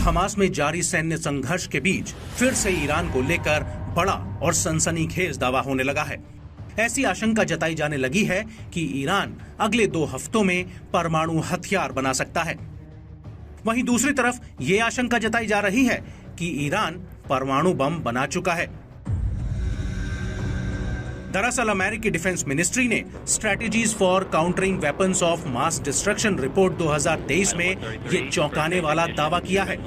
Hamas में जारी सैन्य संघर्ष के बीच फिर से ईरान को लेकर बड़ा और सनसनीखेज दावा होने लगा है। ऐसी आशंका जताई जाने लगी है कि ईरान अगले 2 हफ्तों में परमाणु हथियार बना सकता है। वहीं दूसरी तरफ ये आशंका जताई जा रही है कि ईरान परमाणु बम बना चुका है। दरअसल अमेरिकी डिफेंस मिनिस्ट्री ने strategies for countering weapons of mass destruction report 2023 में ये चौंकाने वाला दावा किया है।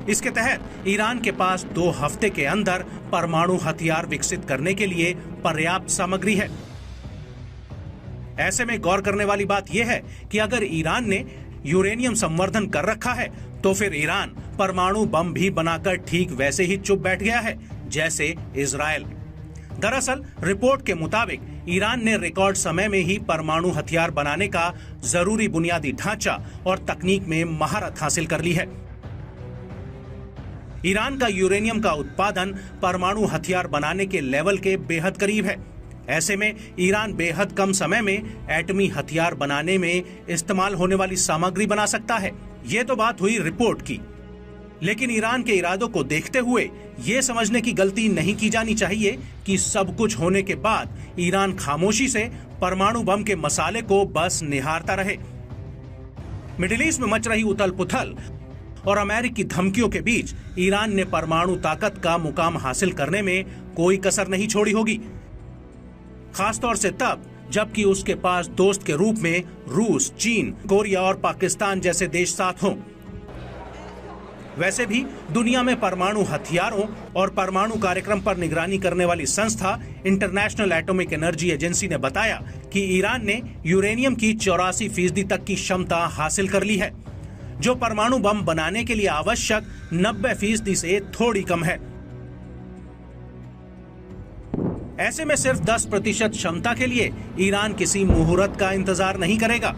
इसके तहत ईरान के पास 2 हफ्ते के अंदर परमाणु हथियार विकसित करने के लिए पर्याप्त सामग्री है। ऐसे में गौर करने वाली बात यह है कि अगर ईरान ने यूरेनियम संवर्धन कर रखा है तो फिर ईरान परमाणु बम भी बनाकर ठीक वैसे ही चुप बैठ गया है जैसे इजराइल। दरअसल रिपोर्ट के मुताबिक ईरान ने रिकॉर्ड समय में ही परमाणु हथियार बनाने का जरूरी बुनियादी ढांचा और तकनीक में महारत हासिल कर ली है। ईरान का यूरेनियम का उत्पादन परमाणु हथियार बनाने के लेवल के बेहद करीब है। ऐसे में ईरान बेहद कम समय में एटमी हथियार बनाने में इस्तेमाल होने वाली सामग्री बना सकता है। ये तो बात हुई रिपोर्ट की, लेकिन ईरान के इरादों को देखते हुए ये समझने की गलती नहीं की जानी चाहिए कि सब कुछ होने के बाद ईरान खामोशी से परमाणु बम के मसाले को बस निहारता रहे। मिडिल ईस्ट में मच रही उथल पुथल और अमेरिकी धमकियों के बीच ईरान ने परमाणु ताकत का मुकाम हासिल करने में कोई कसर नहीं छोड़ी होगी, खासतौर से तब जबकि उसके पास दोस्त के रूप में रूस, चीन, कोरिया और पाकिस्तान जैसे देश साथ हों। वैसे भी दुनिया में परमाणु हथियारों और परमाणु कार्यक्रम पर निगरानी करने वाली संस्था इंटरनेशनल एटॉमिक एनर्जी एजेंसी ने बताया कि ईरान ने यूरेनियम की 84% तक की क्षमता हासिल कर ली है, जो परमाणु बम बनाने के लिए आवश्यक 90% से थोड़ी कम है। ऐसे में सिर्फ 10% क्षमता के लिए ईरान किसी मुहूर्त का इंतजार नहीं करेगा।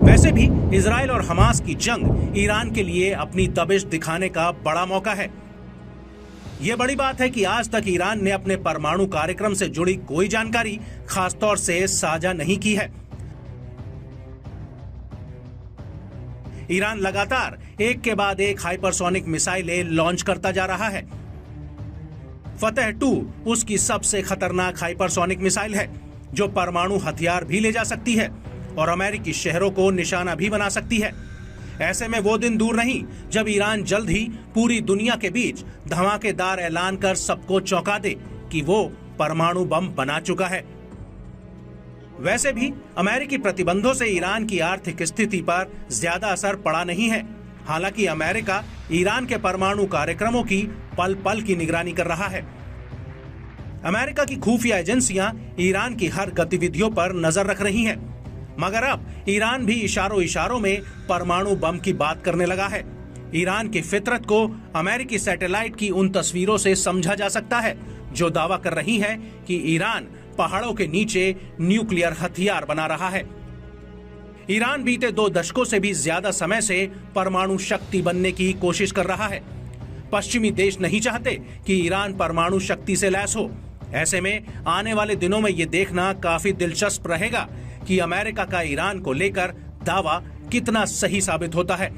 वैसे भी इजराइल और हमास की जंग ईरान के लिए अपनी दबिश दिखाने का बड़ा मौका है। यह बड़ी बात है कि आज तक ईरान ने अपने परमाणु कार्यक्रम से जुड़ी कोई जानकारी खासतौर से साझा नहीं की है। ईरान लगातार एक के बाद एक हाइपरसोनिक मिसाइलें लॉन्च करता जा रहा है। फतेह 2 उसकी सबसे खतरनाक हाइपरसोनिक मिसाइल है, जो परमाणु हथियार भी ले जा सकती है और अमेरिकी शहरों को निशाना भी बना सकती है। ऐसे में वो दिन दूर नहीं जब ईरान जल्द ही पूरी दुनिया के बीच धमाकेदार ऐलान कर सबको चौंका दे कि वो परमाणु बम बना चुका है। वैसे भी अमेरिकी प्रतिबंधों से ईरान की आर्थिक स्थिति पर ज्यादा असर पड़ा नहीं है। हालांकि अमेरिका ईरान के परमाणु कार्यक्रमों की पल पल की निगरानी कर रहा है। अमेरिका की खुफिया एजेंसियां ईरान की हर गतिविधियों पर नजर रख रही हैं, मगर अब ईरान भी इशारों इशारों में परमाणु बम की बात करने लगा है। ईरान की फितरत को अमेरिकी सैटेलाइट की उन तस्वीरों से समझा जा सकता है जो दावा कर रही हैं कि ईरान पहाड़ों के नीचे न्यूक्लियर हथियार बना रहा है। ईरान बीते 2 दशकों से भी ज्यादा समय से परमाणु शक्ति बनने की कोशिश कर रहा है। पश्चिमी देश नहीं चाहते कि ईरान परमाणु शक्ति से लैस हो। ऐसे में आने वाले दिनों में ये देखना काफी दिलचस्प रहेगा कि अमेरिका का ईरान को लेकर दावा कितना सही साबित होता है।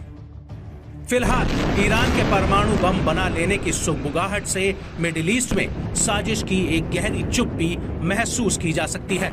फिलहाल ईरान के परमाणु बम बना लेने की सुगबुगाहट से मिडिल ईस्ट में साजिश की एक गहरी चुप्पी महसूस की जा सकती है।